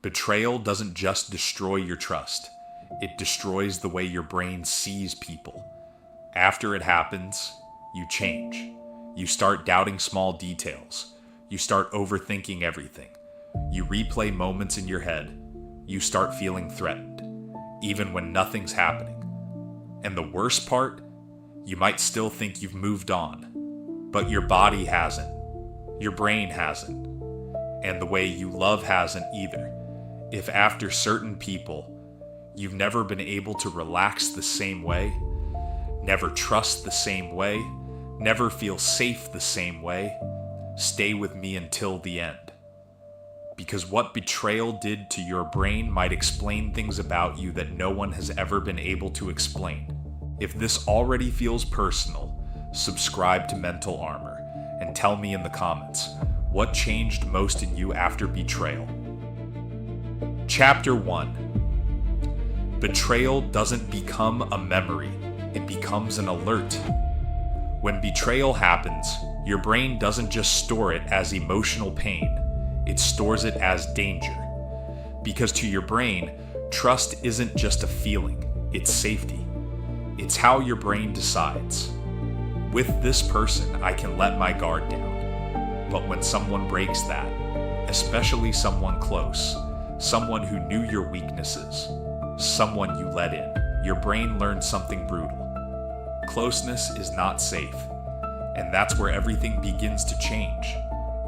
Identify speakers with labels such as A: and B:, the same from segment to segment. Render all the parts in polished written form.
A: Betrayal doesn't just destroy your trust, it destroys the way your brain sees people. After it happens, you change. You start doubting small details. You start overthinking everything. You replay moments in your head. You start feeling threatened, even when nothing's happening. And the worst part, you might still think you've moved on, but your body hasn't. Your brain hasn't. And the way you love hasn't either. If after certain people, you've never been able to relax the same way, never trust the same way, never feel safe the same way, stay with me until the end. Because what betrayal did to your brain might explain things about you that no one has ever been able to explain. If this already feels personal, subscribe to Mental Armor and tell me in the comments, what changed most in you after betrayal? Chapter 1. Betrayal doesn't become a memory, it becomes an alert. When betrayal happens, your brain doesn't just store it as emotional pain, it stores it as danger. Because to your brain, trust isn't just a feeling, it's safety. It's how your brain decides. With this person, I can let my guard down. But when someone breaks that, especially someone close, someone who knew your weaknesses, someone you let in, your brain learns something brutal. Closeness is not safe, and that's where everything begins to change.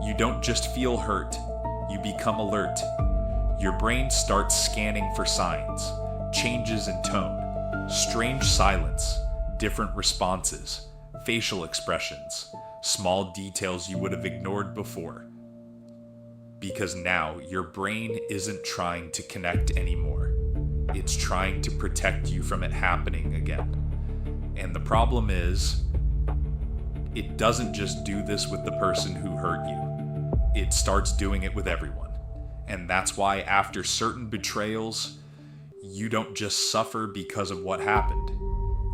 A: You don't just feel hurt, you become alert. Your brain starts scanning for signs, changes in tone, strange silence, different responses, facial expressions, small details you would have ignored before. Because now your brain isn't trying to connect anymore. It's trying to protect you from it happening again. And the problem is, it doesn't just do this with the person who hurt you. It starts doing it with everyone. And that's why after certain betrayals, you don't just suffer because of what happened.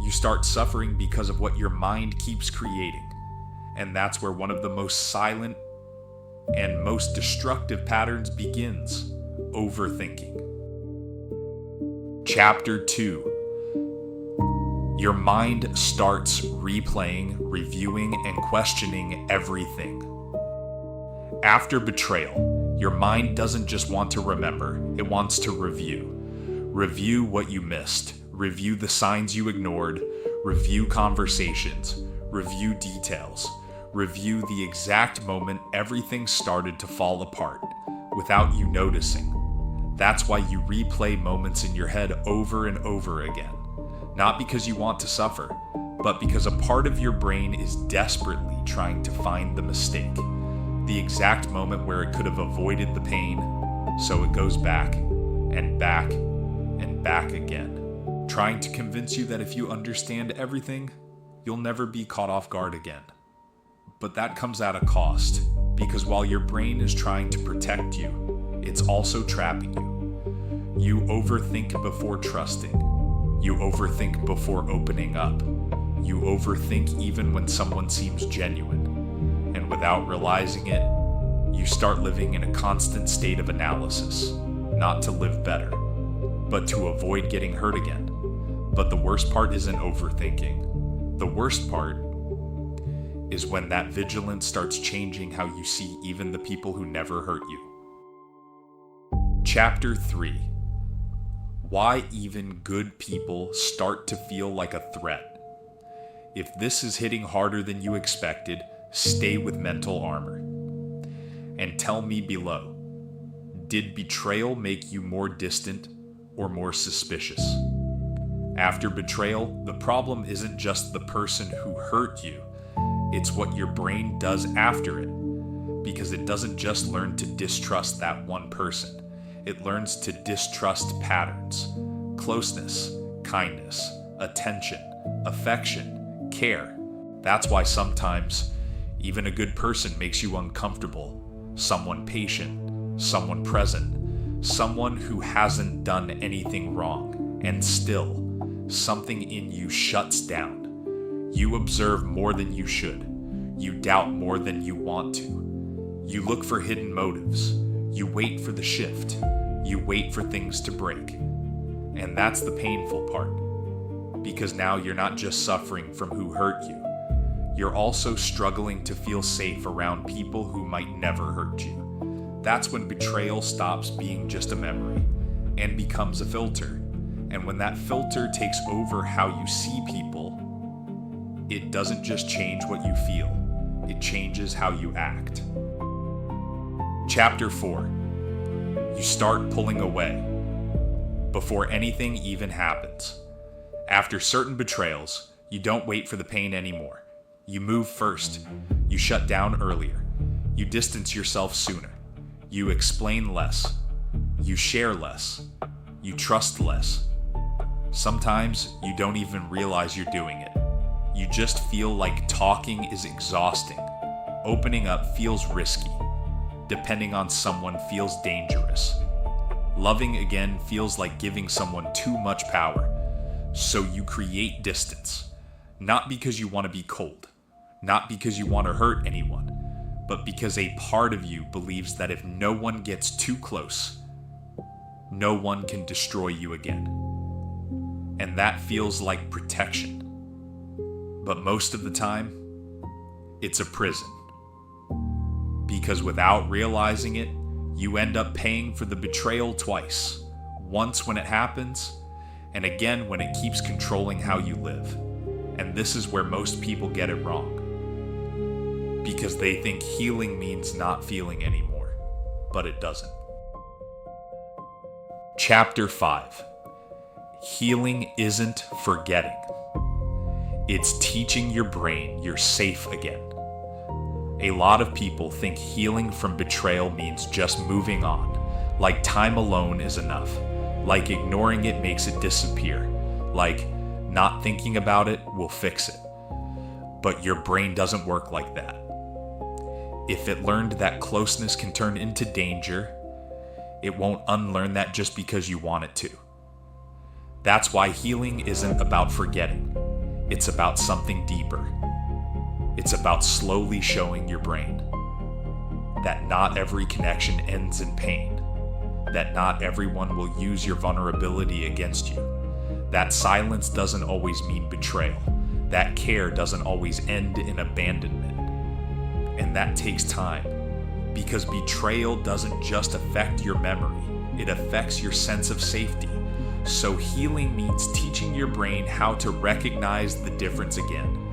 A: You start suffering because of what your mind keeps creating. And that's where one of the most silent and most destructive patterns begins: overthinking. Chapter 2. Your mind starts replaying, reviewing, and questioning everything. After betrayal, your mind doesn't just want to remember, it wants to review. Review what you missed, review the signs you ignored, review conversations, review details, review the exact moment everything started to fall apart without you noticing. That's why you replay moments in your head over and over again. Not because you want to suffer, but because a part of your brain is desperately trying to find the mistake, the exact moment where it could have avoided the pain, so it goes back and back and back again, trying to convince you that if you understand everything, you'll never be caught off guard again. But that comes at a cost, because while your brain is trying to protect you, it's also trapping you. You overthink before trusting. You overthink before opening up. You overthink even when someone seems genuine. And without realizing it, you start living in a constant state of analysis, not to live better, but to avoid getting hurt again. But the worst part isn't overthinking. The worst part is when that vigilance starts changing how you see even the people who never hurt you. Chapter 3. Why even good people start to feel like a threat. If this is hitting harder than you expected, stay with Mental Armor. And tell me below, did betrayal make you more distant or more suspicious? After betrayal, the problem isn't just the person who hurt you, it's what your brain does after it. Because it doesn't just learn to distrust that one person, it learns to distrust patterns, closeness, kindness, attention, affection, care. That's why sometimes even a good person makes you uncomfortable. Someone patient, someone present, someone who hasn't done anything wrong, and still, something in you shuts down. You observe more than you should. You doubt more than you want to. You look for hidden motives. You wait for the shift. You wait for things to break. And that's the painful part. Because now you're not just suffering from who hurt you. You're also struggling to feel safe around people who might never hurt you. That's when betrayal stops being just a memory and becomes a filter. And when that filter takes over how you see people, it doesn't just change what you feel, it changes how you act. Chapter 4. You start pulling away. Before anything even happens. After certain betrayals, you don't wait for the pain anymore. You move first. You shut down earlier. You distance yourself sooner. You explain less. You share less. You trust less. Sometimes you don't even realize you're doing it. You just feel like talking is exhausting. Opening up feels risky. Depending on someone feels dangerous. Loving again feels like giving someone too much power. So you create distance. Not because you want to be cold. Not because you want to hurt anyone. But because a part of you believes that if no one gets too close, no one can destroy you again. And that feels like protection. But most of the time, it's a prison. Because without realizing it, you end up paying for the betrayal twice. Once when it happens, and again when it keeps controlling how you live. And this is where most people get it wrong. Because they think healing means not feeling anymore. But it doesn't. Chapter 5. Healing isn't forgetting. It's teaching your brain you're safe again. A lot of people think healing from betrayal means just moving on, like time alone is enough, like ignoring it makes it disappear, like not thinking about it will fix it. But your brain doesn't work like that. If it learned that closeness can turn into danger, it won't unlearn that just because you want it to. That's why healing isn't about forgetting. It's about something deeper. It's about slowly showing your brain that not every connection ends in pain, that not everyone will use your vulnerability against you, that silence doesn't always mean betrayal, that care doesn't always end in abandonment. And that takes time, because betrayal doesn't just affect your memory, it affects your sense of safety. So healing means teaching your brain how to recognize the difference again,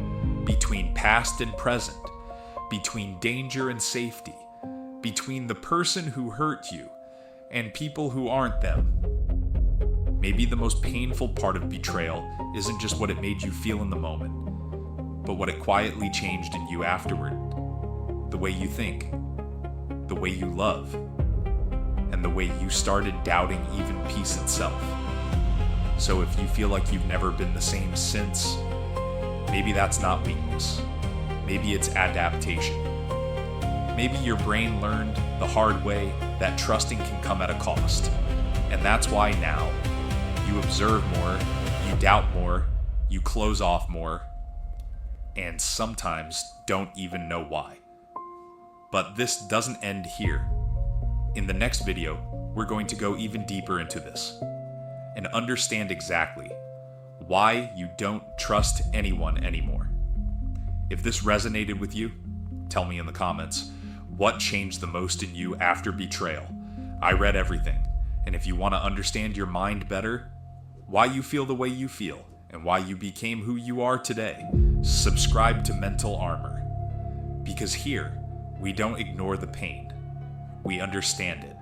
A: between past and present, between danger and safety, between the person who hurt you and people who aren't them. Maybe the most painful part of betrayal isn't just what it made you feel in the moment, but what it quietly changed in you afterward. The way you think, the way you love, and the way you started doubting even peace itself. So if you feel like you've never been the same since, maybe that's not weakness. Maybe it's adaptation. Maybe your brain learned the hard way that trusting can come at a cost. And that's why now you observe more, you doubt more, you close off more, and sometimes don't even know why. But this doesn't end here. In the next video, we're going to go even deeper into this and understand exactly why you don't trust anyone anymore. If this resonated with you, tell me in the comments what changed the most in you after betrayal. I read everything, and if you want to understand your mind better, why you feel the way you feel, and why you became who you are today, subscribe to Mental Armor. Because here, we don't ignore the pain, we understand it.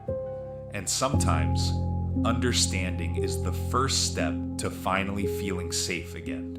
A: And sometimes, understanding is the first step to finally feeling safe again.